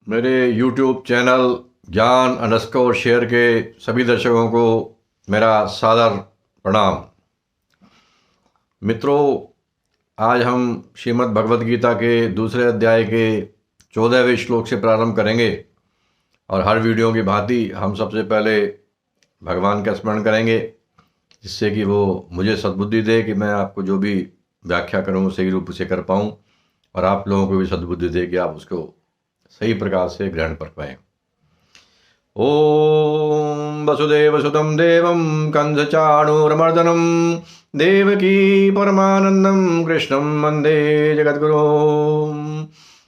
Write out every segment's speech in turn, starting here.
मेरे YouTube channel ज्ञान underscore share के सभी दर्शकों को मेरा सादर प्रणाम। मित्रों, आज हम श्रीमद् भगवद गीता के दूसरे अध्याय के 14वें श्लोक से प्रारंभ करेंगे और हर वीडियो की भांति हम सबसे पहले भगवान का स्मरण करेंगे, जिससे कि वो मुझे सद्बुद्धि दे कि मैं आपको जो भी व्याख्या करूँ सही रूप से कर पाऊँ और आप लोगों को भी सद्बुद्धि दे कि आप उसको सही प्रकार से ग्रहण कर पाएँ। ओम वसुदेवसुतं देवं कंसचाणूरमर्दनं देवकी परमानंदं कृष्णं वंदे जगद्गुरुम्।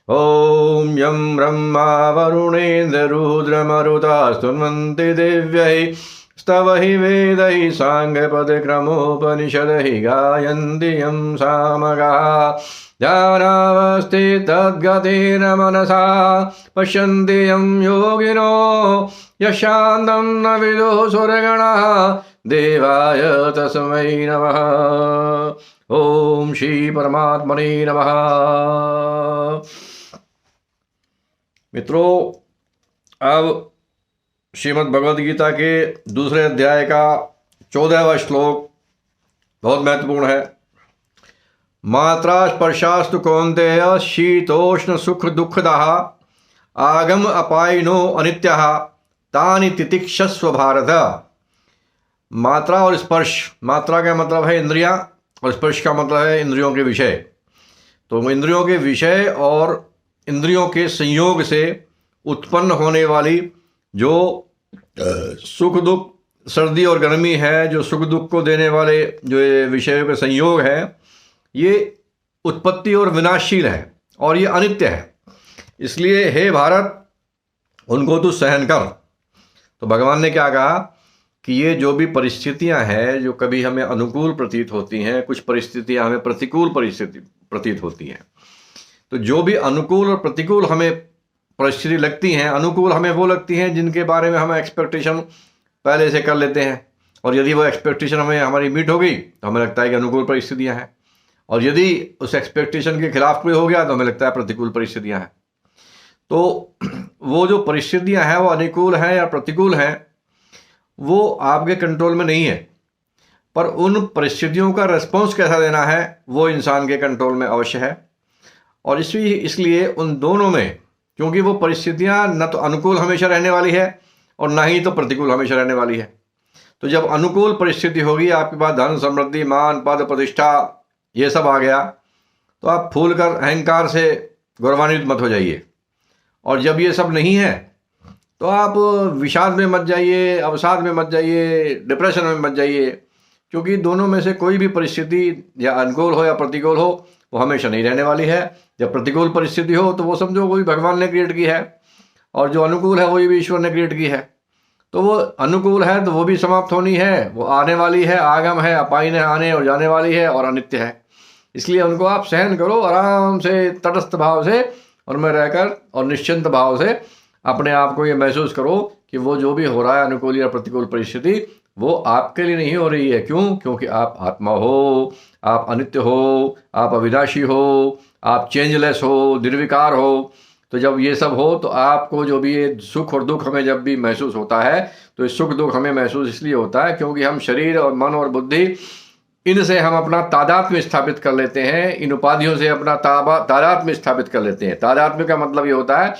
ओम यं ब्रह्मा वरुणेन्द्र रुद्रमरुतास्तुन्वन्ति दिव्यैः स्तवहि वेदैः साङ्गपदक्रमोपनिषदहि गायन्ति यं सामगाः ध्यानावस्थितद्गतेन मनसा पश्यन्ति यं योगिनो यशान्तं न विदुः सुरगणाः देवाय तस्मै नमः। ओम श्री परमात्मने नमः। मित्रों, अब श्रीमद् भगवद गीता के दूसरे अध्याय का 14वां श्लोक बहुत महत्वपूर्ण है। मात्रा स्पर्शास्तु कौन्तेय शीतोष्ण सुख दुःखदाः आगम अपायिनो अनित्याः तानि तितिक्षस्व भारत। मात्रा और स्पर्श, मात्रा का मतलब है इंद्रियां और स्पर्श का मतलब है इंद्रियों के विषय। तो इंद्रियों के विषय और इंद्रियों के संयोग से उत्पन्न होने वाली जो सुख दुख, सर्दी और गर्मी है, जो सुख दुख को देने वाले जो ये विषयों के संयोग है, ये उत्पत्ति और विनाशशील है और ये अनित्य है। इसलिए हे भारत, उनको तू सहन कर। तो भगवान ने क्या कहा कि ये जो भी परिस्थितियां हैं, जो कभी हमें अनुकूल प्रतीत होती हैं, कुछ परिस्थितियां हमें प्रतिकूल परिस्थिति प्रतीत होती हैं। तो जो भी अनुकूल और प्रतिकूल हमें परिस्थिति लगती हैं, अनुकूल हमें वो लगती हैं जिनके बारे में हम एक्सपेक्टेशन पहले से कर लेते हैं, और यदि वो एक्सपेक्टेशन हमें हमारी मीट हो गई तो हमें लगता है कि अनुकूल परिस्थितियां हैं, और यदि उस एक्सपेक्टेशन के खिलाफ कोई हो गया तो हमें लगता है प्रतिकूल परिस्थितियां हैं। तो वो जो परिस्थितियां हैं वो अनुकूल हैं या प्रतिकूल हैं, वो आपके कंट्रोल में नहीं है, पर उन परिस्थितियों का रिस्पॉन्स कैसा देना है वो इंसान के कंट्रोल में अवश्य है। और इसलिए उन दोनों में, क्योंकि वो परिस्थितियां न तो अनुकूल हमेशा रहने वाली है और ना ही तो प्रतिकूल हमेशा रहने वाली है। तो जब अनुकूल परिस्थिति होगी, आपके पास धन समृद्धि मान पद प्रतिष्ठा ये सब आ गया, तो आप फूल कर अहंकार से गौरवान्वित मत हो जाइए। और जब ये सब नहीं है तो आप विषाद में मत जाइए, अवसाद में मत जाइए, डिप्रेशन में मत जाइए, क्योंकि दोनों में से कोई भी परिस्थिति या अनुकूल हो या प्रतिकूल हो वो हमेशा नहीं रहने वाली है। जब प्रतिकूल परिस्थिति हो तो वो समझो वो भी भगवान ने क्रिएट की है, और जो अनुकूल है वो भी ईश्वर ने क्रिएट की है। तो वो अनुकूल है तो वो भी समाप्त होनी है, वो आने वाली है, आगम है, अपायिन है, आने और जाने वाली है और अनित्य है। इसलिए उनको आप सहन करो आराम से, तटस्थ भाव से, और में रहकर और निश्चिंत भाव से अपने आप को ये महसूस करो कि वो जो भी हो रहा है अनुकूल या प्रतिकूल परिस्थिति, वो आपके लिए नहीं हो रही है। क्यों? क्योंकि आप आत्मा हो, आप अनित्य हो, आप अविनाशी हो, आप चेंजलेस हो, निर्विकार हो। तो जब ये सब हो तो आपको जो भी ये सुख और दुख हमें जब भी महसूस होता है, तो ये सुख दुख हमें महसूस इसलिए होता है क्योंकि हम शरीर और मन और बुद्धि, इनसे हम अपना तादात्म्य स्थापित कर लेते हैं, इन उपाधियों से अपना तादात्म्य स्थापित कर लेते हैं। तादात्म्य का मतलब ये होता है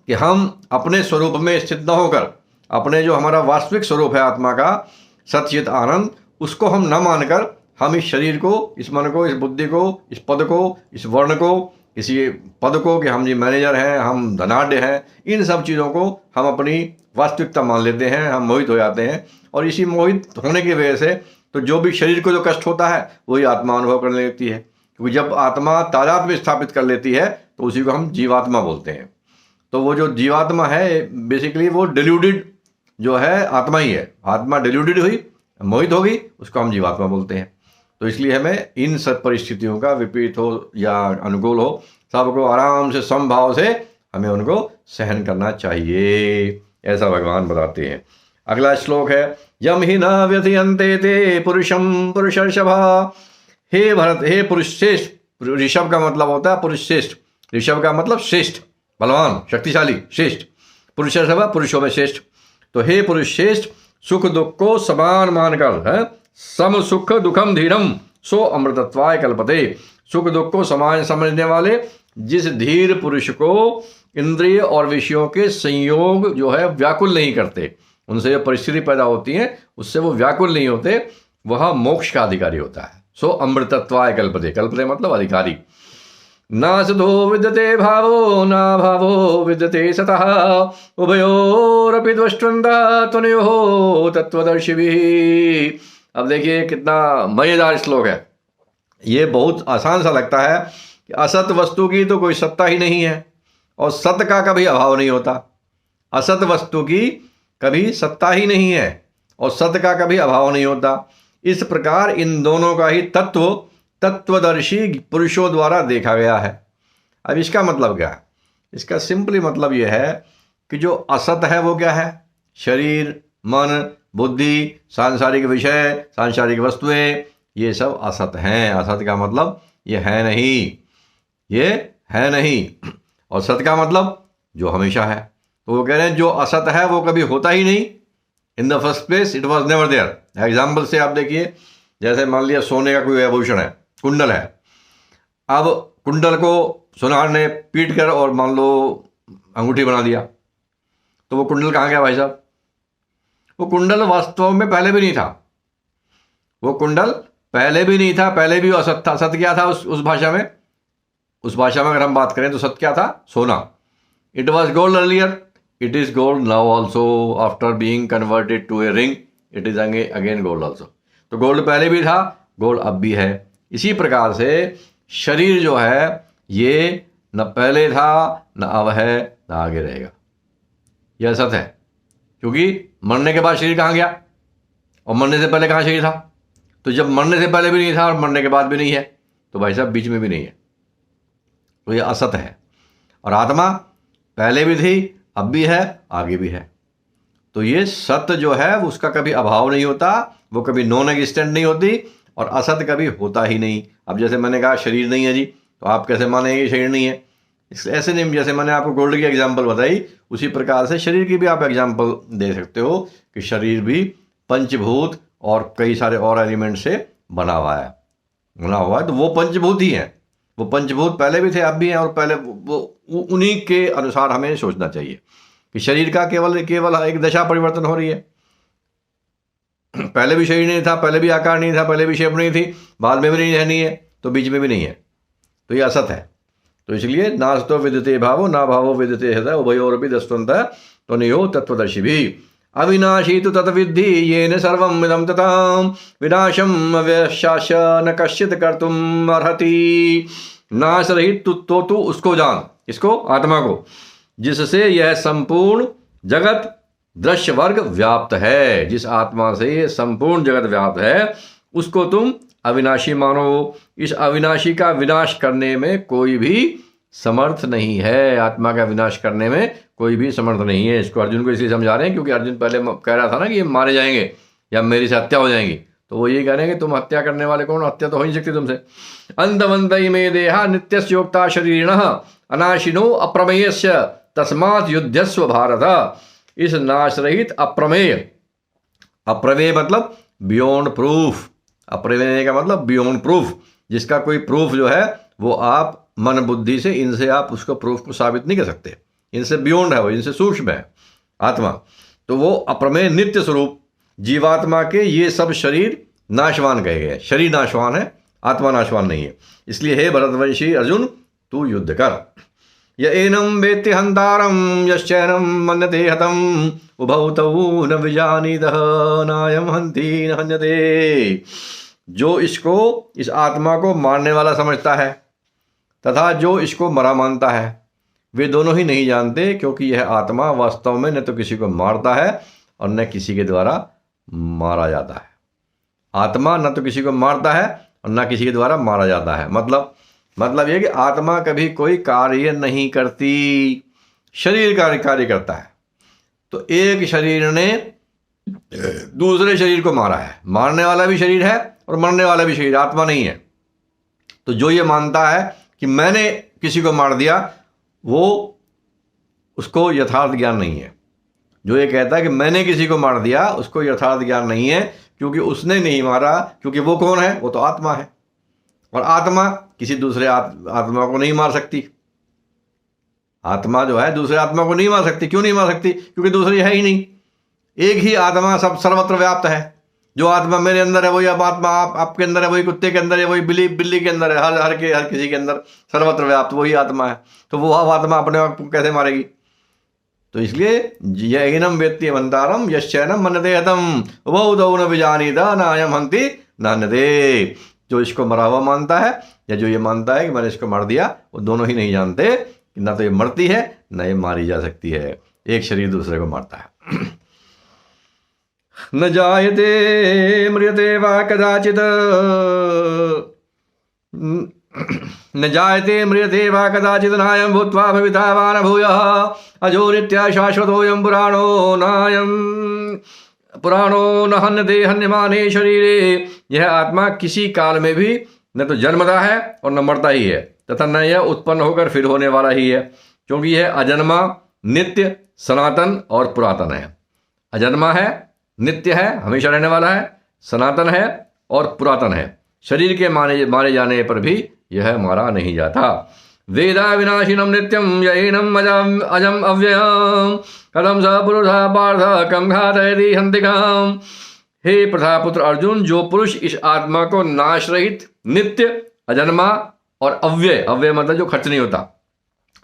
कि हम अपने स्वरूप में स्थित न होकर, अपने जो हमारा वास्तविक स्वरूप है आत्मा का सच्चित आनंद, उसको हम न मानकर हम इस शरीर को, इस मन को, इस बुद्धि को, इस पद को, इस वर्ण को, इसी पद को कि हम जी मैनेजर हैं, हम धनाढ्य हैं, इन सब चीज़ों को हम अपनी वास्तविकता मान लेते हैं, हम मोहित हो जाते हैं। और इसी मोहित होने की वजह से तो जो भी शरीर को जो कष्ट होता है वही आत्मा अनुभव करने लगती है, क्योंकि जब आत्मा तादात्म्य स्थापित कर लेती है तो उसी को हम जीवात्मा बोलते हैं। तो वो जो जीवात्मा है बेसिकली वो डिल्यूडेड जो है आत्मा ही है। आत्मा डिल्यूडेड हुई, मोहित होगी, उसको हम जीवात्मा बोलते हैं। तो इसलिए हमें इन सब परिस्थितियों का, विपरीत हो या अनुकूल हो, सबको आराम से समभाव से हमें उनको सहन करना चाहिए, ऐसा भगवान बताते हैं। अगला श्लोक है, यम ही न व्यथयन्ते ते पुरुषम पुरुषर्षभा। हे भरत, हे पुरुष श्रेष्ठ, ऋषभ का मतलब होता है पुरुष श्रेष्ठ, ऋषभ का मतलब श्रेष्ठ, बलवान, शक्तिशाली, श्रेष्ठ। पुरुष सभा, पुरुषों में श्रेष्ठ। तो हे पुरुष श्रेष्ठ, सुख दुख को समान मानकर है, सम सुख दुखम धीरम सो अमृतत्वाय कल्पते। सुख दुख को समान समझने वाले जिस धीर पुरुष को इंद्रिय और विषयों के संयोग जो है व्याकुल नहीं करते, उनसे जो परिस्थिति पैदा होती है उससे वो व्याकुल नहीं होते, वह मोक्ष का अधिकारी होता है। सो अमृतत्वाय कल्पते, कल्पते मतलब अधिकारी। न सुधो विद्यते भावो न भावो विद्यते सतः उभयोरपि द्वष्ट्वन्तः त्वनयोः तत्त्वदर्शिभिः। अब देखिए कितना मजेदार श्लोक है। ये बहुत आसान सा लगता है कि असत वस्तु की तो कोई सत्ता ही नहीं है और सत्य का कभी अभाव नहीं होता। असत वस्तु की कभी सत्ता ही नहीं है और सत्य का कभी अभाव नहीं होता। इस प्रकार इन दोनों का ही तत्वदर्शी पुरुषों द्वारा देखा गया है। अब इसका मतलब क्या है? इसका सिंपली मतलब यह है कि जो असत है वो क्या है? शरीर, मन, बुद्धि, सांसारिक विषय, सांसारिक वस्तुएं, ये सब असत हैं। असत का मतलब ये है नहीं, ये है नहीं। और सत का मतलब जो हमेशा है। तो वो कह रहे हैं जो असत है वो कभी होता ही नहीं। In the first place it was never there. Example से आप देखिए, जैसे मान लिया सोने का कोई आभूषण है, कुंडल है। अब कुंडल को सुनार ने पीट कर और मान लो अंगूठी बना दिया, तो वो कुंडल कहाँ गया भाई साहब? वो कुंडल वास्तव में पहले भी नहीं था। वो कुंडल पहले भी नहीं था, पहले भी असत था। सत क्या था उस भाषा में? उस भाषा में अगर हम बात करें तो सत क्या था? सोना। It was gold earlier, it is gold now also after being converted to a ring, it is again gold also. तो गोल्ड पहले भी था, गोल्ड अब भी है। इसी प्रकार से शरीर जो है ये न पहले था, न अब है, न आगे रहेगा। यह सत है। क्योंकि मरने के बाद शरीर कहाँ गया और मरने से पहले कहाँ शरीर था? तो जब मरने से पहले भी नहीं था और मरने के बाद भी नहीं है, तो भाई साहब बीच में भी नहीं है। तो ये असत है। और आत्मा पहले भी थी, अब भी है, आगे भी है। तो ये सत्य जो है उसका कभी अभाव नहीं होता, वो कभी नॉन एग्जिस्टेंट नहीं होती, और असत्य कभी होता ही नहीं। अब जैसे मैंने कहा शरीर नहीं है जी, तो आप कैसे मानेंगे शरीर नहीं है? ऐसे नहीं, जैसे मैंने आपको गोल्ड की एग्जांपल बताई, उसी प्रकार से शरीर की भी आप एग्जांपल दे सकते हो कि शरीर भी पंचभूत और कई सारे और एलिमेंट से बना हुआ है। तो वो पंचभूत ही हैं। वो पंचभूत पहले भी थे, अब भी हैं, और पहले वो उन्हीं के अनुसार हमें सोचना चाहिए कि शरीर का केवल एक दशा परिवर्तन हो रही है। पहले भी शरीर नहीं था, पहले भी आकार नहीं था, पहले भी शेप नहीं थी, बाद में भी नहीं रहनी है, तो बीच में भी नहीं है। तो ये असत है। तो इसलिए नास्तो विद्यते भावो ना भावो विद्यते हृदय उभयोरपि दस्तवन्तः त्वनयोः तत्त्वदर्शिभिः। अविनाशी तु तत्विद्धि येन सर्वम् इदं ततां विनाशम् अव्यशास्य न कश्चित् कर्तुम् अर्हति। नाश रहित तू उसको जान, इसको आत्मा को, जिससे यह संपूर्ण जगत दृश्य वर्ग व्याप्त है। जिस आत्मा से ये संपूर्ण जगत व्याप्त है उसको तुम अविनाशी मानो। इस अविनाशी का विनाश करने में कोई भी समर्थ नहीं है। आत्मा का विनाश करने में कोई भी समर्थ नहीं है। इसको अर्जुन को इसलिए समझा रहे हैं क्योंकि अर्जुन पहले कह रहा था ना कि ये मारे जाएंगे या मेरी से हत्या हो जाएंगी, तो वो ये कह रहे हैं कि तुम हत्या करने वाले कौन? हत्या तो हो नहीं सकती तुमसे। अंतवंत में देहा नित्यस्योक्ता शरीरिणः अनाशिनो अप्रमेयस्य तस्मात् युध्यस्व भारत। इस नाश रहित अप्रमेय मतलब बियॉन्ड प्रूफ। अप्रमेय का मतलब बियॉन्ड प्रूफ, जिसका कोई प्रूफ जो है वो आप मन बुद्धि से, इनसे आप उसको प्रूफ को साबित नहीं कर सकते। इनसे बियॉन्ड है वो, इनसे सूक्ष्म है आत्मा। तो वो अप्रमेय नित्य स्वरूप जीवात्मा के ये सब शरीर नाशवान कहे गए। शरीर नाशवान है, आत्मा नाशवान नहीं है। इसलिए हे भरतवंशी अर्जुन, तू युद्ध कर। य एनं वेत्ति हन्तारं यश्चैनं मन्यते हतम् उभौ तौ न विजानीतः नायं हन्ति न हन्यते। जो इसको, इस आत्मा को मारने वाला समझता है तथा जो इसको मरा मानता है, वे दोनों ही नहीं जानते, क्योंकि यह आत्मा वास्तव में न तो किसी को मारता है और न किसी के द्वारा मारा जाता है। आत्मा न तो किसी को मारता है और न किसी के द्वारा मारा जाता है। मतलब यह कि आत्मा कभी कोई कार्य नहीं करती, शरीर कार्य करता है। तो एक शरीर ने दूसरे शरीर को मारा है, मारने वाला भी शरीर है और मरने वाला भी शरीर, आत्मा नहीं है। तो जो ये मानता है कि मैंने किसी को मार दिया, वो उसको यथार्थ ज्ञान नहीं है। जो ये कहता है कि मैंने किसी को मार दिया, उसको यथार्थ ज्ञान नहीं है, क्योंकि उसने नहीं मारा, क्योंकि वो कौन है? वो तो आत्मा है, और आत्मा किसी दूसरे आत्मा को नहीं मार सकती। आत्मा जो है दूसरे आत्मा को नहीं मार सकती। क्यों नहीं मार सकती? क्योंकि दूसरी है ही नहीं। एक ही आत्मा सब सर्वत्र व्याप्त है। जो आत्मा मेरे अंदर है वही अब आत्मा आपके अंदर है, वही कुत्ते के अंदर है, वही बिल्ली के अंदर है, हर किसी के अंदर सर्वत्र व्याप्त वही आत्मा है। तो वो आत्मा अपने आप को कैसे मारेगी? तो इसलिए यैनम वेत्ति मंतारम यश्चैनम मनते हतम वो दौ न विजानीता नायम हंति नान्यते। जो इसको मरा हुआ मानता है या जो ये मानता है कि मैंने इसको मार दिया, वो दोनों ही नहीं जानते कि ना तो ये मरती है ना ये मारी जा सकती है। एक शरीर दूसरे को मारता है। न जायते म्रियते वा कदाचित् न जायते म्रियते वा कदाचित् नायं भूत्वा भविता वा न भूयः अजो नित्यः शाश्वतोऽयं पुराणो न हन्यते हन्यमाने शरीरे। यह आत्मा किसी काल में भी न तो जन्मता है और न मरता ही है, तथा न यह उत्पन्न होकर फिर होने वाला ही है, क्योंकि यह अजन्मा, नित्य, सनातन और पुरातन है। अजन्मा है, नित्य है, हमेशा रहने वाला है, सनातन है और पुरातन है। शरीर के मारे जाने पर भी यह मारा नहीं जाता। वेदा विनाशिनम नित्यम यैनम अजम अव्ययम कदम स पुरुषा पार्थ कम घातयति हन्तिकाम। हे प्रथापुत्र अर्जुन, जो पुरुष इस आत्मा को नाश रहित, नित्य, अजन्मा और अव्यय, अव्यय मतलब जो खर्च नहीं होता,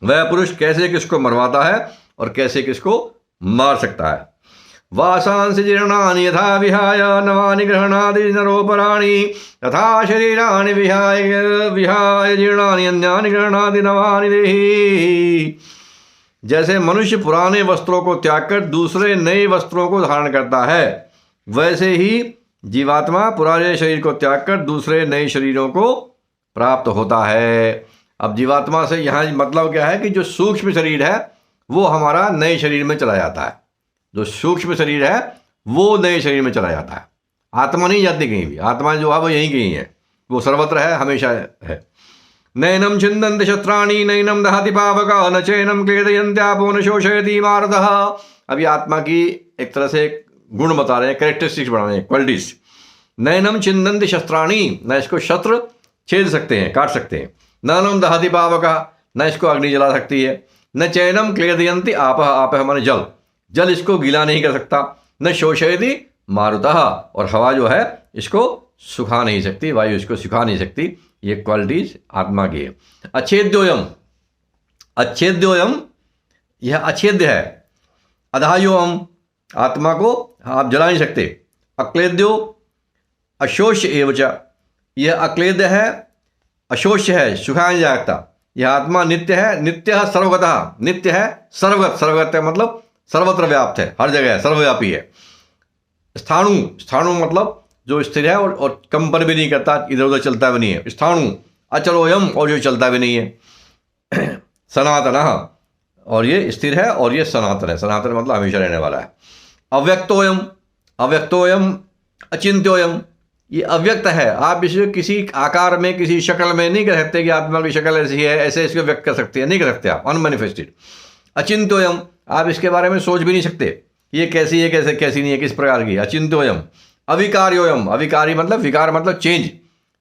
वह पुरुष कैसे किसको मरवाता है और कैसे किसको मार सकता है। वासांसि जीर्णानि यथा विहाय नवानि गृह्णाति नरोपराणि तथा शरीराणि विहाय जीर्णानि अन्यानि गृह्णाति नवानि देहि। जैसे मनुष्य पुराने वस्त्रों को त्याग कर दूसरे नए वस्त्रों को धारण करता है, वैसे ही जीवात्मा पुराने शरीर को त्याग कर दूसरे नए शरीरों को प्राप्त होता है। अब जीवात्मा से यहाँ मतलब क्या है कि जो सूक्ष्म शरीर है वो हमारा नए शरीर में चला जाता है। जो सूक्ष्म शरीर है वो नए शरीर में चला जाता है। आत्मा नहीं जाती कहीं भी। आत्मा जो है वो यहीं कहीं है, वो सर्वत्र है, हमेशा है। नैनम छिन्दन्ति शस्त्राणि नैनम दहति पावका न चैनम क्लेदयन्त्यापो न शोषयति मारुतः। अभी आत्मा की एक तरह से गुण बता रहे हैं, कैरेक्टरिस्टिक्स बता रहे हैं, क्वालिटीज। नैनम छिन्दन्ति शस्त्राणि, न इसको शस्त्र छेद सकते हैं, काट सकते हैं। नैनम दहति पावका, न इसको अग्नि जला सकती है। न चैनम क्लेदयन्ति आपः, आपः हमारे जल, जल इसको गीला नहीं कर सकता। न शोषयति मारुतः, और हवा जो है इसको सुखा नहीं सकती, वायु इसको सुखा नहीं सकती। ये क्वालिटीज आत्मा की है। अच्छेद्योयम, अच्छेद्योयम, यह अछेद्य है। अधायोम, आत्मा को आप जला नहीं सकते। अक्लेद्यो अशोष्य एवच, यह अक्लेद्य है, अशोष्य है, सुखाया नहीं जा सकता। यह आत्मा नित्य है, नित्य है सर्वगतः, नित्य है सर्वगत, सर्वगत है मतलब सर्वत्र व्याप्त है, हर जगह है, सर्वव्यापी है। स्थाणु, स्थाणु मतलब जो स्थिर है और कंपन भी नहीं करता, इधर उधर चलता भी नहीं है। स्थाणु अचलोयम, और जो चलता भी नहीं है। सनातन, और ये स्थिर है और ये सनातन है। सनातन मतलब हमेशा रहने वाला है। अव्यक्तोयम, अव्यक्तोयम अचिंत्योयम, ये अव्यक्त है। आप इसे किसी आकार में, किसी शक्ल में नहीं कर सकते कि आत्मा की शक्ल ऐसी है, ऐसे इसको व्यक्त कर सकते हैं, नहीं कर सकते आप, अनमैनिफेस्टेड। अचिंत्योयम, आप इसके बारे में सोच भी नहीं सकते ये कैसी है, कैसी नहीं है, किस प्रकार की। अचिंत्योयम। अविकार्योयम, अविकारी मतलब विकार मतलब चेंज,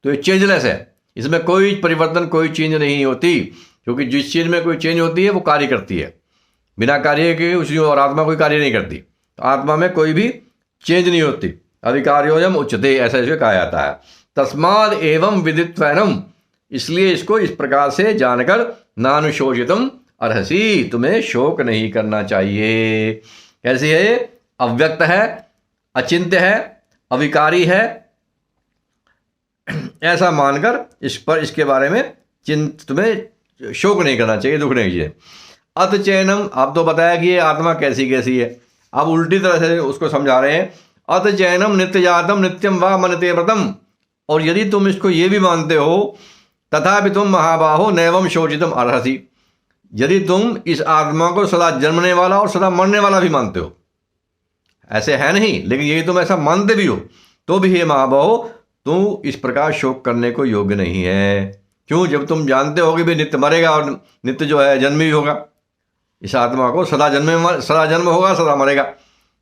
तो ये चेंजलेस है, इसमें कोई परिवर्तन, कोई चेंज नहीं होती, क्योंकि जिस चीज़ में कोई चेंज होती है वो कार्य करती है, बिना कार्य के उसी, और आत्मा कोई कार्य नहीं करती। तो आत्मा में कोई भी चेंज नहीं होती। अविकार्योयम उच्यते, ऐसा इसको कहा जाता है। तस्माद एवं विदित्वैनम, इसलिए इसको इस प्रकार से जानकर नानुशोषितम अर्हसि, तुम्हें शोक नहीं करना चाहिए। कैसी है ये? अव्यक्त है, अचिंत्य है, अविकारी है, ऐसा मानकर इस पर, इसके बारे में तुम्हें शोक नहीं करना चाहिए, दुख नहीं चाहिए। अत चैनम, आप तो बताया कि ये आत्मा कैसी कैसी है, अब उल्टी तरह से उसको समझा रहे हैं। अत चैनम नित्य जातम नित्यम वा मनते व्रतम, और यदि तुम इसको ये भी मानते हो, तथापि तुम महाबाहो नैवम शोचितम अर्हसि, यदि तुम इस आत्मा को सदा जन्मने वाला और सदा मरने वाला भी मानते हो, ऐसे है नहीं, लेकिन यदि तुम ऐसा मानते भी हो, तो भी हे महाबाहो, तू इस प्रकार शोक करने को योग्य नहीं है। क्यों? जब तुम जानते हो कि भाई नित्य मरेगा और नित्य जो है जन्म भी होगा, इस आत्मा को सदा जन्म होगा, सदा मरेगा।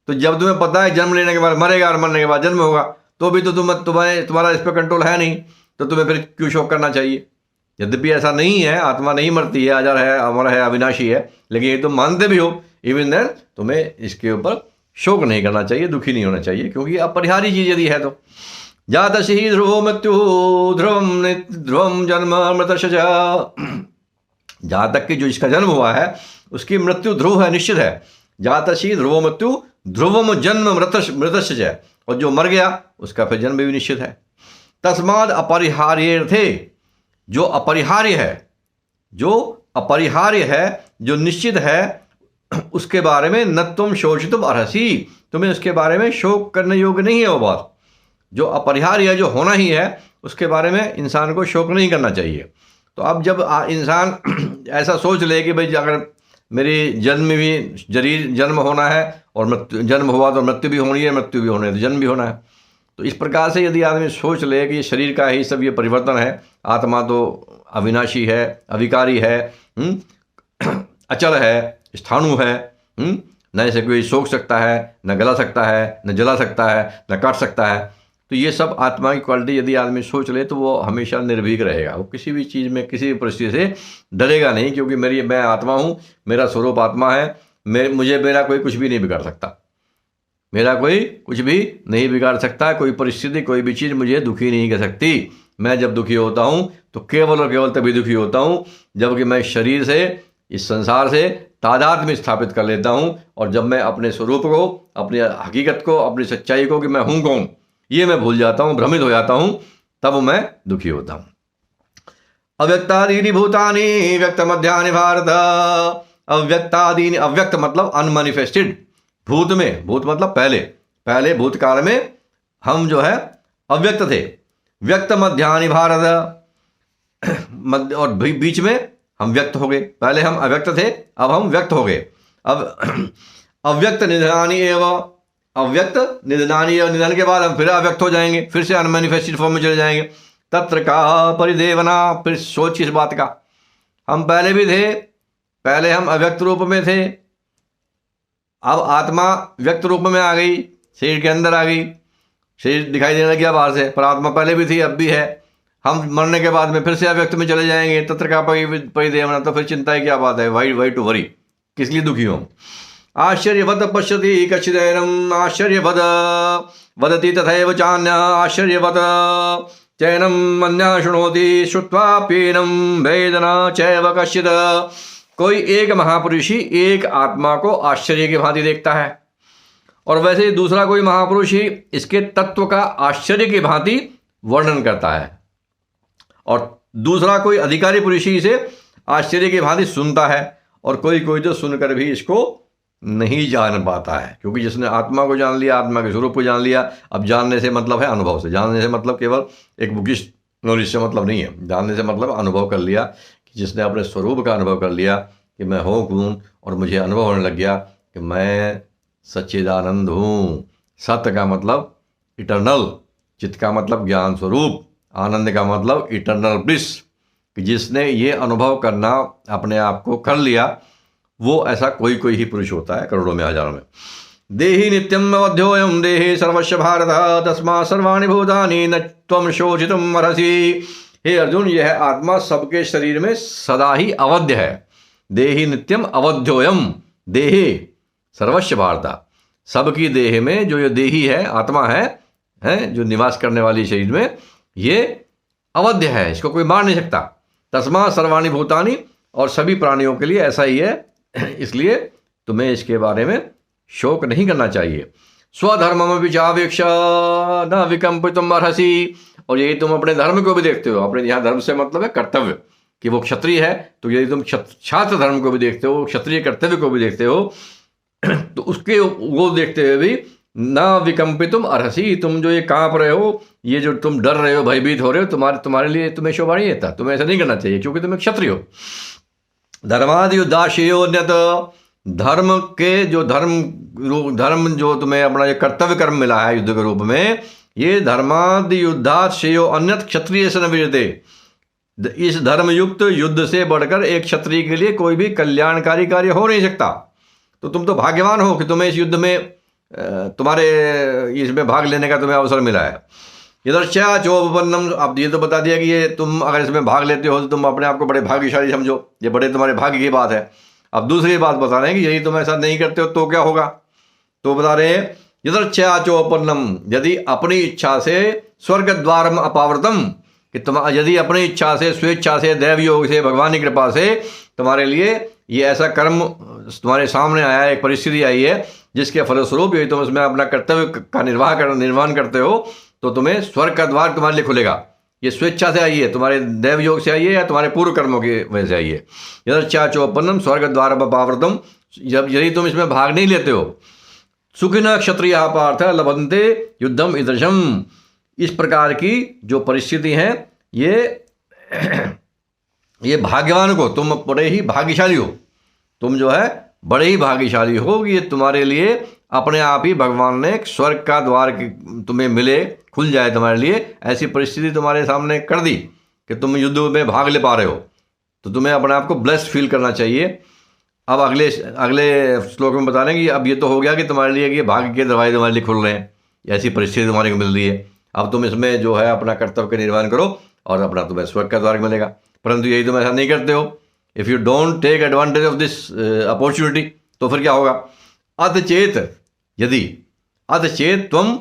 तो जब तुम्हें पता है जन्म लेने के बाद मरेगा और मरने के बाद जन्म होगा, तो भी तो तुम्हारा इस पर कंट्रोल है नहीं, तो तुम्हें फिर क्यों शोक करना चाहिए? यद्यपि ऐसा नहीं है, आत्मा नहीं मरती है, अजर है, अमर है, अविनाशी है, लेकिन ये तुम मानते भी हो, इवन देन तुम्हें इसके ऊपर शोक नहीं करना चाहिए, दुखी नहीं होना चाहिए, क्योंकि अपरिहार्य चीज यदि है तो। जातस्य ही ध्रुवो मृत्यु ध्रुवम जन्म मृतश्च। जहां तक कि जो इसका जन्म हुआ है उसकी मृत्यु ध्रुव है, निश्चित है। जातस्य ही ध्रुवो मृत्यु ध्रुवम जन्म मृतश्च, और जो मर गया उसका फिर जन्म भी निश्चित है। तस्माद अपरिहार्य थे, जो अपरिहार्य है, जो निश्चित है, उसके बारे में न तुम शोचितुम अर्हसि, तुम्हें उसके बारे में शोक करने योग्य नहीं है। वो बात जो अपरिहार्य है, जो होना ही है, उसके बारे में इंसान को शोक नहीं करना चाहिए। तो अब जब इंसान ऐसा सोच ले कि भाई अगर मेरी जन्म होना है और जन्म हुआ तो मृत्यु भी होनी है, मृत्यु भी होनी है तो जन्म भी होना है, तो इस प्रकार से यदि आदमी सोच ले कि ये शरीर का ही सब ये परिवर्तन है, आत्मा तो अविनाशी है, अविकारी है, अचल है, स्थाणु है, न इसे कोई सोख सकता है, न गला सकता है, न जला सकता है, न काट सकता है। तो ये सब आत्मा की क्वालिटी यदि आदमी सोच ले तो वो हमेशा निर्भीक रहेगा, वो किसी भी चीज़ में, किसी भी परिस्थिति से डरेगा नहीं, क्योंकि मैं आत्मा हूँ, मेरा स्वरूप आत्मा है, मेरा कोई कुछ भी नहीं बिगाड़ सकता, मेरा कोई कुछ भी नहीं बिगाड़ सकता, कोई परिस्थिति, कोई भी चीज़ मुझे दुखी नहीं कर सकती। मैं जब दुखी होता हूँ तो केवल और केवल तभी दुखी होता हूँ जबकि मैं शरीर से, इस संसार से तादात्म्य स्थापित कर लेता हूँ, और जब मैं अपने स्वरूप को, अपनी हकीकत को, अपनी सच्चाई को कि मैं हूँ कौन, ये मैं भूल जाता हूँ, भ्रमित हो जाता हूँ, तब मैं दुखी होता हूँ। अव्यक्तादीनि भूतानि व्यक्त मध्यानि भारत। अव्यक्तादीनि, अव्यक्त मतलब अनमैनिफेस्टेड, भूत मतलब पहले भूतकाल में हम जो है अव्यक्त थे, व्यक्त मध्यानि भारत, और बीच में हम व्यक्त हो गए। पहले हम अव्यक्त थे, अब हम व्यक्त हो गए। अब अव्यक्त निधनानि एवं, अव्यक्त निधनानि एवं, निधन के बाद हम फिर अव्यक्त हो जाएंगे, फिर से अनमैनिफेस्टेड फॉर्म में चले जाएंगे। तत्र का परिदेवना, फिर सोच इस बात का, हम पहले भी थे, पहले हम अव्यक्त रूप में थे, अब आत्मा व्यक्त रूप में आ गई, शरीर के अंदर आ गई, शरीर दिखाई देने लग गया बाहर से, पर आत्मा पहले भी थी, अब भी है। हम मरने के बाद में फिर से अव्यक्त में चले जाएंगे। तत्र का परिदेवना, तो फिर चिंता की क्या बात है, वाई टू वरी, किस लिए दुखी हो? आश्चर्यवद पश्यति कश्चिदैनम् आश्चर्यवद वदति तथैव चान्यः आश्चर्यवद चैनम् अन्यः शृणोति श्रुत्वाप्येनं वेदना चैव कश्चित्। कोई एक महापुरुष ही एक आत्मा को आश्चर्य की भांति देखता है, और वैसे दूसरा कोई महापुरुष ही इसके तत्व का आश्चर्य की भांति वर्णन करता है, और दूसरा कोई अधिकारी पुरुष ही इसे आश्चर्य की भांति सुनता है, और कोई तो सुनकर भी इसको नहीं जान पाता है, क्योंकि जिसने आत्मा को जान लिया, आत्मा के स्वरूप को जान लिया। अब जानने से मतलब है अनुभव से, जानने से मतलब केवल एक बुकिश नॉलेज से मतलब नहीं है, जानने से मतलब अनुभव कर लिया, कि जिसने अपने स्वरूप का अनुभव कर लिया कि मैं हूँ कौन, और मुझे अनुभव होने लग गया कि मैं सच्चिदानंद हूँ। सत्य का मतलब इटर्नल, चित्त का मतलब ज्ञान स्वरूप, आनंद का मतलब इटर्नल ब्लिस, कि जिसने ये अनुभव करना अपने आप को कर लिया, वो ऐसा कोई ही पुरुष होता है, करोड़ों में, हजारों में। देहि नित्यम अवध्योयम देहि सर्वस्व भारत तस्मा सर्वाणि भूतानि न त्वं शोचितुम् अर्हसि। हे अर्जुन, यह आत्मा सबके शरीर में सदा ही अवध्य है। देहि नित्यम अवध्योयम, देहि सर्वस्व भारत, सबकी देह में जो ये देही है, आत्मा है जो निवास करने वाली शरीर में, ये अवध्य है, इसको कोई मार नहीं सकता। तस्मा सर्वाणि भूतानि, और सभी प्राणियों के लिए ऐसा ही है, इसलिए तुम्हें इसके बारे में शोक नहीं करना चाहिए। स्वधर्मम विचावेक्ष न विकंपितुम अर्हसि, और यही तुम अपने धर्म को भी देखते हो। अपने यहाँ धर्म से मतलब है कर्तव्य, कि वो क्षत्रिय है, तो यदि तुम छात्र धर्म को भी देखते हो, क्षत्रिय कर्तव्य को भी देखते हो, तो उसके वो देखते हुए भी न विकंपितुम अर्हसि, तुम जो ये कांप रहे हो, ये जो तुम डर रहे हो, भयभीत हो रहे हो, तुम्हारे लिए तुम्हें शोभा नहीं देता, तुम्हें ऐसा नहीं करना चाहिए, क्योंकि तुम एक क्षत्रिय हो। धर्मादि युद्धाशयोन्यत, धर्म के जो धर्म जो तुम्हें अपना ये कर्तव्य कर्म मिला है युद्ध के रूप में, ये धर्मादि युद्धाशयो अन्यत क्षत्रिय से न विजयते, इस धर्मयुक्त युद्ध से बढ़कर एक क्षत्रिय के लिए कोई भी कल्याणकारी कार्य हो नहीं सकता। तो तुम तो भाग्यवान हो कि तुम्हें इस युद्ध में तुम्हारे इसमें भाग लेने का तुम्हें अवसर मिला है। इधर चा चोपन्नम, अब ये तो बता दिया कि ये तुम अगर इसमें भाग लेते हो तो तुम अपने आप को बड़े भाग्यशाली समझो, ये बड़े तुम्हारे भाग्य की बात है। अब दूसरी बात बता रहे हैं कि यदि तुम ऐसा नहीं करते हो तो क्या होगा। तो बता रहे हैं इधर चा चोपन्नम, यदि अपनी इच्छा से स्वर्ग द्वारम अपावृतम, कि तुम यदि अपनी इच्छा से स्वेच्छा से दैव योग से भगवान की कृपा से तुम्हारे लिए ये ऐसा कर्म तुम्हारे सामने आया है, एक परिस्थिति आई है जिसके फलस्वरूप यदि तुम उसमें अपना कर्तव्य का निर्वहन करते हो तो तुम्हें स्वर्ग का द्वार तुम्हारे लिए खुलेगा। ये स्वेच्छा से आई है, तुम्हारे दैव योग से आई है या तुम्हारे पूर्व कर्मों की वजह से आई है। यदि चा चोपन्नम स्वर्ग द्वार अपावृतम, जब यदि तुम इसमें भाग नहीं लेते हो, सुखिन क्षत्रिय पार्थ लभन्ते युद्धम ईदृशम, इस प्रकार की जो परिस्थिति है ये भाग्यवान को, तुम बड़े ही भाग्यशाली हो, तुम जो है बड़े ही भाग्यशाली हो कि ये तुम्हारे लिए अपने आप ही भगवान ने एक स्वर्ग का द्वार तुम्हें मिले, खुल जाए तुम्हारे लिए, ऐसी परिस्थिति तुम्हारे सामने कर दी कि तुम युद्ध में भाग ले पा रहे हो। तो तुम्हें अपने आप को ब्लेस्ड फील करना चाहिए। अब अगले श्लोक में बता रहे हैं कि अब ये तो हो गया कि तुम्हारे लिए कि भाग्य के दरवाजे तुम्हारे लिए खुल रहे हैं, ऐसी परिस्थिति तुम्हारे को मिल रही है। अब तुम इसमें जो है अपना कर्तव्य का निर्वहन करो और अपना तुम्हें स्वर्ग का द्वार मिलेगा। परंतु यही तुम ऐसा नहीं करते हो, if you don't take advantage of this opportunity, तो फिर क्या होगा। अतचेत यदि, अतचेत तुम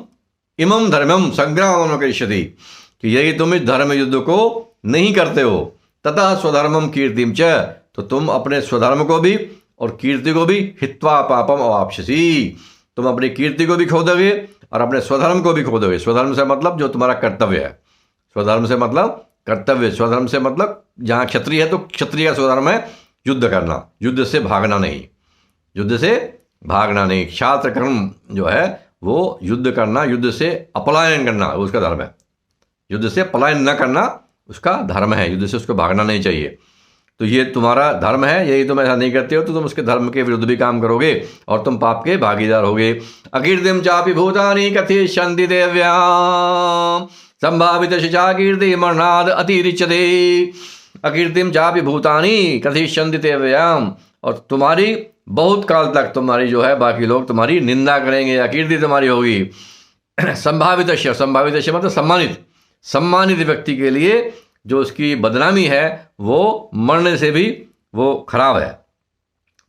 इमं धर्मम संग्रामम करिष्यति, कि यदि तुम इस धर्म युद्ध को नहीं करते हो, तथा स्वधर्मम कीर्तिम च, तो तुम अपने स्वधर्म को भी और कीर्ति को भी हित्वा पापम अवाप्स्यसि, तुम अपनी कीर्ति को भी खो दोगे और अपने स्वधर्म को भी खो दोगे। स्वधर्म से मतलब जो तुम्हारा कर्तव्य है, स्वधर्म से मतलब कर्तव्य, स्वधर्म से मतलब जहाँ क्षत्रिय है तो क्षत्रिय का स्वधर्म है युद्ध करना, युद्ध से भागना नहीं, युद्ध से भागना नहीं। क्षात्र कर्म जो है वो युद्ध करना, युद्ध से अपलायन करना उसका धर्म है, युद्ध से पलायन न करना उसका धर्म है, युद्ध से उसको भागना नहीं चाहिए। तो ये तुम्हारा धर्म है, यही तुम ऐसा नहीं करते हो तो तुम उसके धर्म के विरुद्ध भी काम करोगे और तुम पाप के भागीदार होगे। अकीर्तिम चापि भूतानि कथयिष्यन्ति देव्याम संभावित शिचा कीर्ति मरणाद अतिरिच्यते। अकीर्तिम चापि भूतानि कथयिष्यन्ति देव्याम, और तुम्हारी बहुत काल तक तुम्हारी जो है बाकी लोग तुम्हारी निंदा करेंगे, अकीर्ति तुम्हारी होगी। संभावित मतलब सम्मानित, सम्मानित व्यक्ति के लिए जो उसकी बदनामी है वो मरने से भी वो खराब है,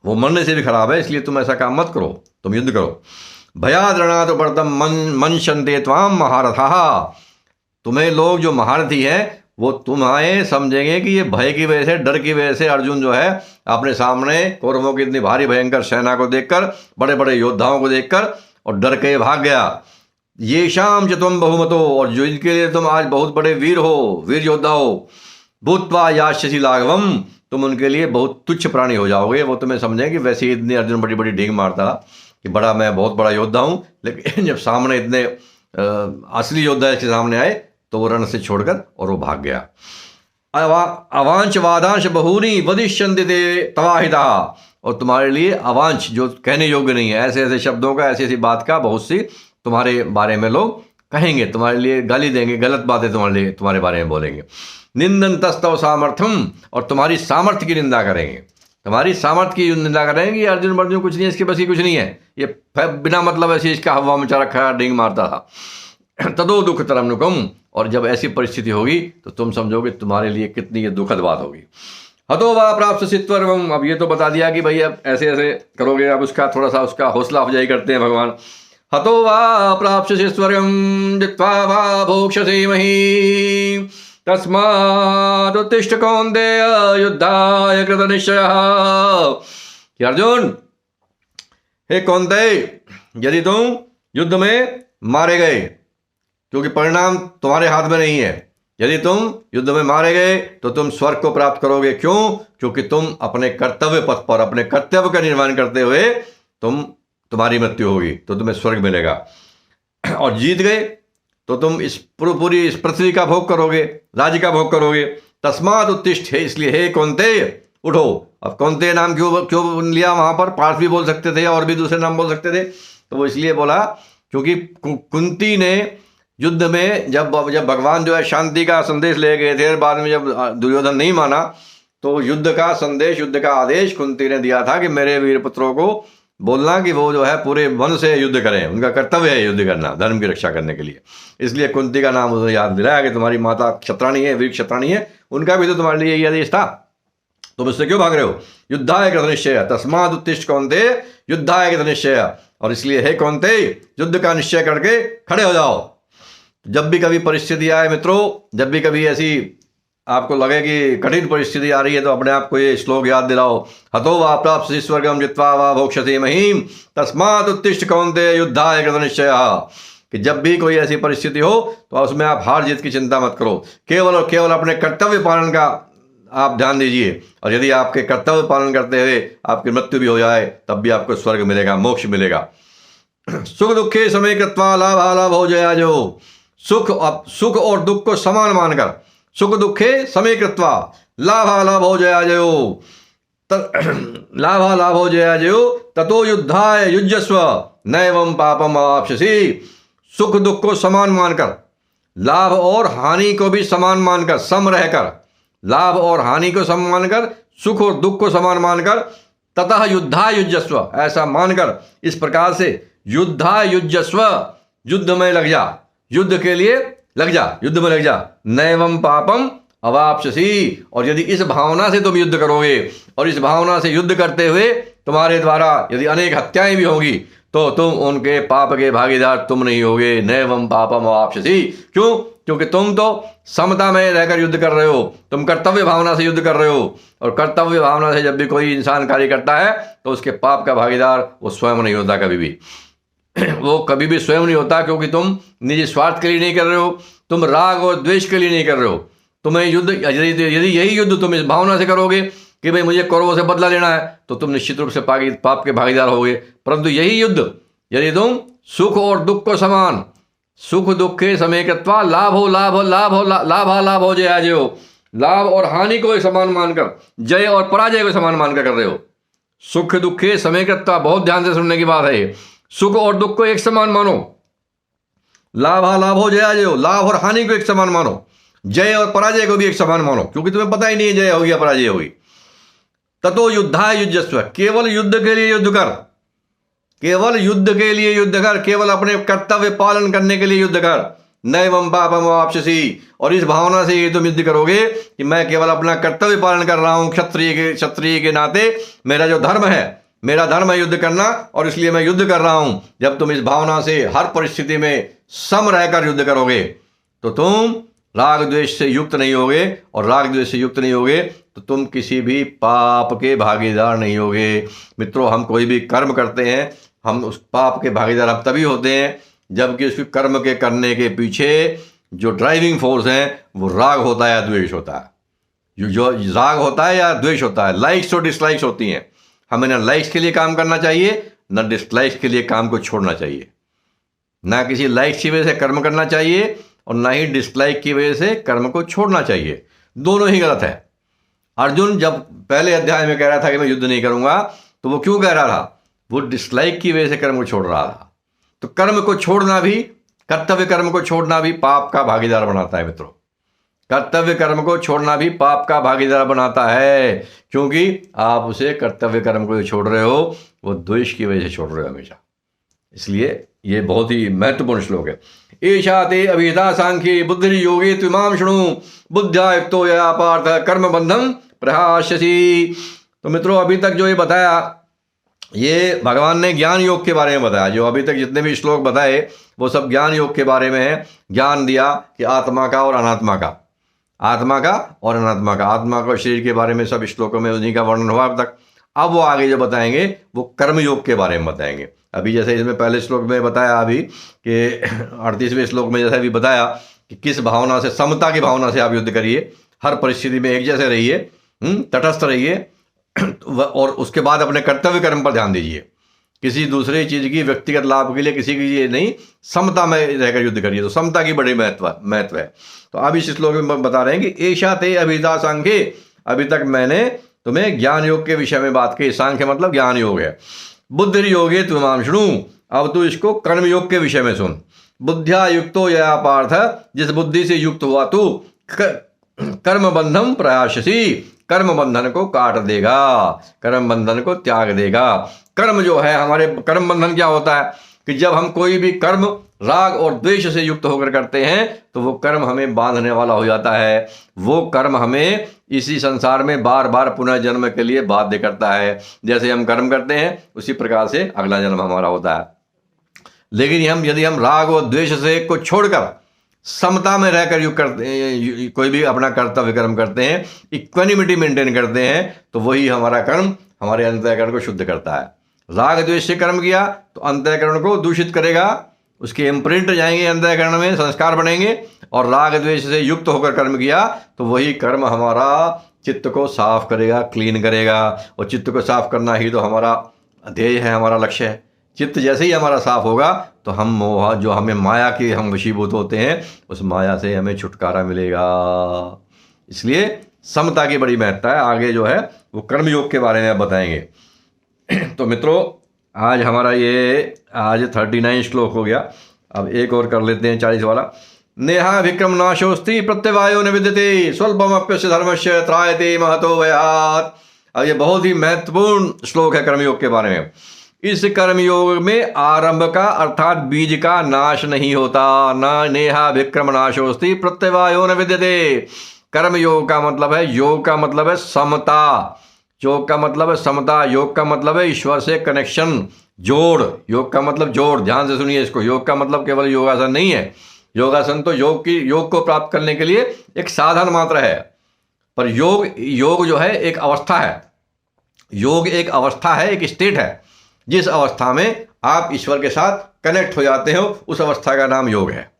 वो मरने से भी खराब है, इसलिए तुम ऐसा काम मत करो, तुम युद्ध करो। भयाद्रणात् वर्तम मनशन्ते त्वाम महारथाः, तुम्हें लोग जो महारथी हैं वो तुम्हें समझेंगे कि ये भय की वजह से, डर की वजह से अर्जुन जो है अपने सामने कौरवों की इतनी भारी भयंकर सेना को देखकर, बड़े बड़े योद्धाओं को देखकर और डर के भाग गया। ये शाम जो तुम बहुमतो, और जो इनके लिए तुम आज बहुत बड़े वीर हो, वीर योद्धा हो, भूत्वा यास्यसि लाघवम, तुम उनके लिए बहुत तुच्छ प्राणी हो जाओगे। वो तुम्हें समझें कि वैसे ही इतने अर्जुन बड़ी बड़ी ढींग मारता कि बड़ा मैं बहुत बड़ा योद्धा हूँ, लेकिन जब सामने इतने असली योद्धा इसके सामने आए तो वो रण से छोड़कर और वो भाग गया। अवांच वादांश बहूनी वदिष्यन्ति ते तवाहिता, और तुम्हारे लिए अवांच जो कहने योग्य नहीं है, ऐसे ऐसे शब्दों का, ऐसी ऐसी बात का बहुत सी तुम्हारे बारे में लोग कहेंगे, तुम्हारे लिए गाली देंगे, गलत बातें तुम्हारे बारे में बोलेंगे। निंदन तस्तव सामर्थ्यम, और तुम्हारी सामर्थ्य की निंदा करेंगे, तुम्हारी सामर्थ्य की निंदा करेंगे। अर्जुन अर्जुन कुछ नहीं है, इसके बस ही कुछ नहीं है, ये बिना मतलब ऐसी इसका हवा में चारा खड़ा डिंग मारता था। तदो दुख तरम नुकम, और जब ऐसी परिस्थिति होगी तो तुम समझोगे तुम्हारे लिए कितनी ये दुखद बात होगी। हतो वा प्राप्त सित्वर्गम, अब ये तो बता दिया कि भाई अब ऐसे ऐसे करोगे, अब उसका थोड़ा सा उसका हौसला अफजाई करते हैं भगवान। हतो वा प्राप्स्यसि स्वर्गं जित्वा वा भोक्ष्यसि महीं तस्मात् उत्तिष्ठ कौन्तेय युद्धाय कृतनिश्चयः। कि अर्जुन, हे कौन्तेय, यदि तुम युद्ध में मारे गए, क्योंकि परिणाम तुम्हारे हाथ में नहीं है, यदि तुम युद्ध में मारे गए तो तुम स्वर्ग को प्राप्त करोगे। क्यों? क्योंकि तुम अपने कर्तव्य पथ पर, अपने कर्तव्य का निर्वहन करते हुए तुम्हारी मृत्यु होगी, तो तुम्हें स्वर्ग मिलेगा। और जीत गए तो तुम इस पूरी इस पृथ्वी का भोग करोगे, राज्य का भोग करोगे। तस्मात् उत्तिष्ठ, है इसलिए हे कौन्तेय उठो। अब कौन्तेय नाम क्यों लिया वहां पर? पार्थ भी बोल सकते थे और भी दूसरे नाम बोल सकते थे, तो वो इसलिए बोला क्योंकि कुंती ने युद्ध में जब भगवान जो है शांति का संदेश ले गए थे, बाद में जब दुर्योधन नहीं माना, तो युद्ध का संदेश, युद्ध का आदेश कुंती ने दिया था कि मेरे वीर पुत्रों को बोलना कि वो जो है पूरे मन से युद्ध करें, उनका कर्तव्य है युद्ध करना धर्म की रक्षा करने के लिए। इसलिए कुंती का नाम उन्होंने याद दिलाया कि तुम्हारी माता क्षत्राणी है, वीर क्षत्राणी है, उनका भी तो तुम्हारे लिए यही आदेश था, तुम इससे क्यों भाग रहे हो? युद्धाय कृतनिश्चय तस्मात् उत्तिष्ठ कौन्तेय युद्धाय कृतनिश्चय। और इसलिए हे कौन्तेय, युद्ध का निश्चय करके खड़े हो जाओ। जब भी कभी परिस्थिति आए मित्रों, जब भी कभी ऐसी आपको लगे कि कठिन परिस्थिति आ रही है, तो अपने आप को ये श्लोक याद दिलाओ, हतो वा प्राप्स्यसि स्वर्गम जित्वा वा भोक्ष्यसि महीम तस्मात् उत्तिष्ठ कौन्तेय युद्धाय कृतनिश्चयः। कि जब भी कोई ऐसी परिस्थिति हो तो उसमें आप हार जीत की चिंता मत करो, केवल और केवल अपने कर्तव्य पालन का आप ध्यान दीजिए। और यदि आपके कर्तव्य पालन करते हुए आपकी मृत्यु भी हो जाए, तब भी आपको स्वर्ग मिलेगा, मोक्ष मिलेगा। सुख दुखे समय कृत्वा लाभालाभ हो जया जो। सुख और दुख को समान मानकर, सुख दुखे समय कृत्वा लाभालाभ हो जया जो, लाभालाभ हो जया जो ततो युद्धाय युज्यस्व नैवं पापम अवाप्स्यसि। सुख दुख को समान मानकर, लाभ और हानि को भी समान मानकर, सम रहकर, लाभ और हानि को सम मानकर, सुख और दुख को समान मानकर, ततः युद्धा युज्यस्व, ऐसा मानकर, इस प्रकार से युद्धा युज्यस्व, युद्ध में लग जा, युद्ध के लिए लग जा, युद्ध में लग जा। नैवं पापम अवाप्स्यसि। और यदि इस भावना से तुम युद्ध करोगे और इस भावना से युद्ध करते हुए तुम्हारे द्वारा यदि अनेक हत्याएं भी होंगी, तो तुम उनके पाप के भागीदार तुम नहीं होगे। नैवं पापम अवाप्स्यसि। क्यों? क्योंकि तुम तो समता में रहकर युद्ध कर रहे हो, तुम कर्तव्य भावना से युद्ध कर रहे हो। और कर्तव्य भावना से जब भी कोई इंसान कार्य करता है तो उसके पाप का भागीदार वो स्वयं नहीं होता, कभी भी वो कभी भी स्वयं नहीं होता, क्योंकि तुम निजी स्वार्थ के लिए नहीं कर रहे हो, तुम राग और द्वेष के लिए नहीं कर रहे हो। तुम्हें युद्ध, यदि यही युद्ध तुम इस भावना से करोगे कि भाई मुझे कौरवों से बदला लेना है, तो तुम निश्चित रूप से पाप के भागीदार होगे। परंतु यही युद्ध यदि तुम सुख और दुख को समान, सुख दुखे समय कृत्वा लाभ हो जया जो, लाभ और हानि को समान मानकर, जय और पराजय को समान मानकर कर रहे हो। सुख दुखे समय कृत्वा, बहुत ध्यान से सुनने की बात है। सुख और दुख को एक समान मानो, लाभ हो जया जो, लाभ और हानि को एक समान मानो, जय और पराजय को भी एक समान मानो, क्योंकि तुम्हें पता ही नहीं है जय होगी या पराजय होगी। ततो युद्धाय युज्यस्व, केवल युद्ध के लिए युद्ध कर, केवल युद्ध के लिए युद्ध कर, केवल अपने कर्तव्य पालन करने के लिए युद्ध कर। नैवं पापम अवाप्स्यसि। और इस भावना से ये तुम युद्ध करोगे कि मैं केवल अपना कर्तव्य पालन कर रहा हूं, क्षत्रिय के नाते मेरा जो धर्म है, मेरा धर्म है युद्ध करना, और इसलिए मैं युद्ध कर रहा हूं। जब तुम इस भावना से हर परिस्थिति में सम रहकर युद्ध करोगे, तो तुम राग द्वेष से युक्त नहीं होगे, और राग द्वेष से युक्त नहीं होगे तो तुम किसी भी पाप के भागीदार नहीं होगे। मित्रों, हम कोई भी कर्म करते हैं, हम उस पाप के भागीदार हम तभी होते हैं जबकि उस कर्म के करने के पीछे जो ड्राइविंग फोर्स है वो राग होता है या द्वेष होता है। जो राग होता है या द्वेष होता है, लाइक्स और डिसलाइक्स होती हैं। हमें ना लाइक्स के लिए काम करना चाहिए, ना डिसलाइक्स के लिए काम को छोड़ना चाहिए। ना किसी लाइक्स की वजह से कर्म करना चाहिए और ना ही डिसलाइक की वजह से कर्म को छोड़ना चाहिए। दोनों ही गलत है। अर्जुन जब पहले अध्याय में कह रहा था कि मैं युद्ध नहीं करूंगा, तो वो क्यों कह रहा था? वो डिसलाइक की वजह से कर्म को छोड़ रहा था। तो कर्म को छोड़ना भी, कर्तव्य कर्म को छोड़ना भी पाप का भागीदार बनाता है मित्रों। कर्तव्य कर्म को छोड़ना भी पाप का भागीदार बनाता है, क्योंकि आप उसे कर्तव्य कर्म को छोड़ रहे हो, वो द्वेष की वजह से छोड़ रहे हो हमेशा। इसलिए ये बहुत ही महत्वपूर्ण श्लोक है। एषा ते अभिहिता सांख्ये बुद्धि योगे त्विमां शृणु बुद्ध्या युक्तो यया पार्थ कर्म बंधम प्रहास्यसि। तो मित्रों, अभी तक जो ये बताया, ये भगवान ने ज्ञान योग के बारे में बताया। जो अभी तक जितने भी श्लोक बताए वो सब ज्ञान योग के बारे में है। ज्ञान दिया कि आत्मा का और अनात्मा का, आत्मा का और अनात्मा का, आत्मा का और शरीर के बारे में सब श्लोकों में उन्हीं का वर्णन हुआ अब तक। अब वो आगे जो बताएंगे वो कर्म योग के बारे में बताएंगे। अभी जैसे इसमें पहले श्लोक में बताया, अभी कि 38वें श्लोक में जैसे अभी बताया कि किस भावना से, समता की भावना से आप युद्ध करिए, हर परिस्थिति में एक जैसे रहिए, तटस्थ रहिए, और उसके बाद अपने कर्तव्य कर्म पर ध्यान दीजिए। किसी दूसरे चीज की व्यक्तिगत लाभ के लिए किसी की ये नहीं, समता में रहकर युद्ध करिए। तो समता की बड़ी महत्व है। तो अब इस श्लोक में बता रहे हैं कि एषा ते अभिहिता सांख्ये, अभी तक मैंने तुम्हें ज्ञान योग के विषय में बात की। सांख्य मतलब ज्ञान योग है। बुद्धि योगे त्विमां शृणु, अब तू इसको कर्म योग के विषय में सुन। बुद्धिया युक्तो यया पार्थ, जिस बुद्धि से युक्त हुआ तू कर्म बंधम प्रयाससी, कर्म बंधन को काट देगा, कर्म बंधन को त्याग देगा। कर्म जो है, हमारे कर्म बंधन क्या होता है कि जब हम कोई भी कर्म राग और द्वेष से युक्त होकर करते हैं तो वो कर्म हमें बांधने वाला हो जाता है। वो कर्म हमें इसी संसार में बार बार पुनर्जन्म के लिए बाध्य करता है। जैसे हम कर्म करते हैं उसी प्रकार से अगला जन्म हमारा होता है। लेकिन यदि हम राग और द्वेष से को छोड़कर समता में रहकर कोई भी अपना कर्तव्य कर्म करते हैं, इक्वानिमिटी मेंटेन करते हैं, तो वही हमारा कर्म हमारे अंतःकरण को शुद्ध करता है। राग द्वेष से कर्म किया तो अंतःकरण को दूषित करेगा, उसके इम्प्रिंट जाएंगे अंतःकरण में, संस्कार बनेंगे। और राग द्वेष से युक्त होकर कर्म किया तो वही कर्म हमारा चित्त को साफ करेगा, क्लीन करेगा। और चित्त को साफ करना ही तो हमारा ध्येय है, हमारा लक्ष्य है। चित्त जैसे ही हमारा साफ होगा तो हम मोह, जो हमें माया के हम वशीभूत होते हैं, उस माया से हमें छुटकारा मिलेगा। इसलिए समता की बड़ी महत्ता है। आगे जो है वो कर्मयोग के बारे में बताएंगे। तो मित्रों, आज हमारा आज 39 श्लोक हो गया। अब एक और कर लेते हैं 40 वाला। नेहा विक्रम नाशोस्ति प्रत्यवायो न विद्यते स्वल्पमप्यस्य धर्मस्य त्रायते महतो भयात्। अब ये बहुत ही महत्वपूर्ण श्लोक है कर्मयोग के बारे में। इस कर्मयोग में आरंभ का अर्थात बीज का नाश नहीं होता। न नेहा विक्रम नाशोस्ति प्रत्यवायो न विद्यते। कर्मयोग का मतलब है, योग का मतलब है समता, योग का मतलब है समता, योग का मतलब है ईश्वर से कनेक्शन, जोड़। योग का मतलब जोड़, ध्यान से सुनिए इसको। योग का मतलब केवल योगासन नहीं है। योगासन तो योग को प्राप्त करने के लिए एक साधन मात्र है, पर योग जो है एक अवस्था है। योग एक अवस्था है, एक स्टेट है, जिस अवस्था में आप ईश्वर के साथ कनेक्ट हो जाते हो, उस अवस्था का नाम योग है।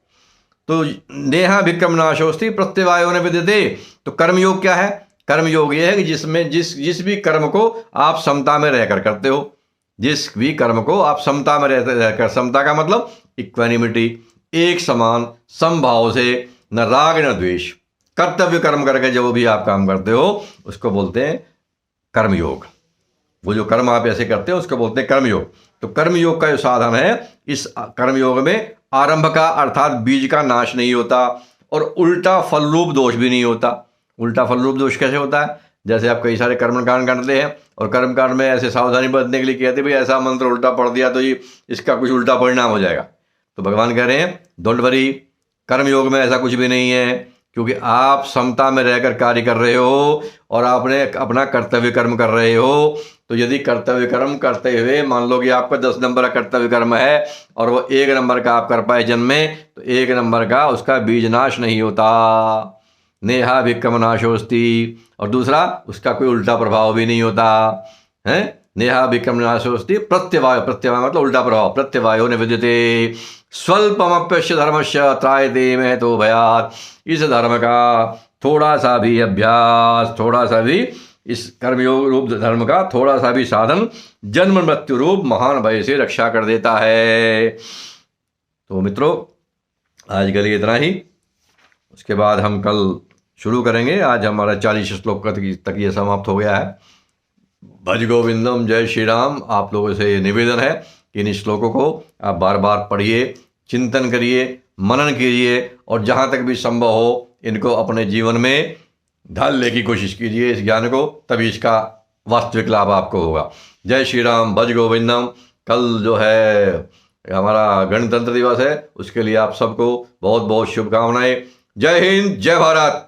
तो नेहा विक्रम नाशोस्ति प्रत्यवायो न विद्यते। तो कर्मयोग क्या है? कर्मयोग ये है कि जिसमें जिस भी कर्म को आप समता में रहकर करते हो, जिस भी कर्म को आप समता में रहकर, समता का मतलब इक्वानिमिटी, एक समान समभाव से, न राग न द्वेष, कर्तव्य कर्म करके जो भी आप काम करते हो उसको बोलते हैं कर्मयोग। वो जो कर्म आप ऐसे करते हो उसको बोलते हैं कर्मयोग। तो कर्मयोग का जो साधन है, इस कर्मयोग में आरंभ का अर्थात बीज का नाश नहीं होता और उल्टा फल रूप दोष भी नहीं होता। उल्टा फल रूप दोष कैसे होता है? जैसे आप कई सारे कर्मकांड करते हैं और कर्मकांड में ऐसे सावधानी बरतने के लिए कहते भाई ऐसा मंत्र उल्टा पढ़ दिया तो ये इसका कुछ उल्टा परिणाम हो जाएगा। तो भगवान कह रहे हैं डोंट वरी, कर्मयोग में ऐसा कुछ भी नहीं है, क्योंकि आप समता में रहकर कार्य कर रहे हो और आपने अपना कर्तव्य कर्म कर रहे हो। तो यदि कर्तव्य कर्म करते हुए मान लो कि आपका 10 नंबर का कर्तव्य कर्म है और वो 1 नंबर का आप कर पाए जन्म में, तो 1 नंबर का उसका बीज नाश नहीं होता। नेहा विक्रम नाशोस्ति। और दूसरा, उसका कोई उल्टा प्रभाव भी नहीं होता है। नेहा विक्रम नाशोस्ति प्रत्यवाय, प्रत्यवाय मतलब उल्टा प्रभाव, प्रत्यवायो न विद्यते स्वल्पमप्यस्य धर्मस्य त्रायते महतो भयात्। इस धर्म का थोड़ा सा भी अभ्यास, थोड़ा सा भी इस कर्मयोग रूप धर्म का थोड़ा सा भी साधन जन्म मृत्यु रूप महान भय से रक्षा कर देता है। तो मित्रों, आज के लिए इतना ही। उसके बाद हम कल शुरू करेंगे। आज हमारा 40 श्लोक तक ये समाप्त हो गया है। भज गोविंदम, जय श्री राम। आप लोगों से निवेदन है कि इन श्लोकों को आप बार बार पढ़िए, चिंतन करिए, मनन कीजिए और जहाँ तक भी संभव हो इनको अपने जीवन में ढालने की कोशिश कीजिए इस ज्ञान को, तभी इसका वास्तविक लाभ आपको होगा। जय श्री राम, भज गोविंदम। कल जो है हमारा गणतंत्र दिवस है, उसके लिए आप सबको बहुत बहुत शुभकामनाएं। जय हिंद, जय भारत।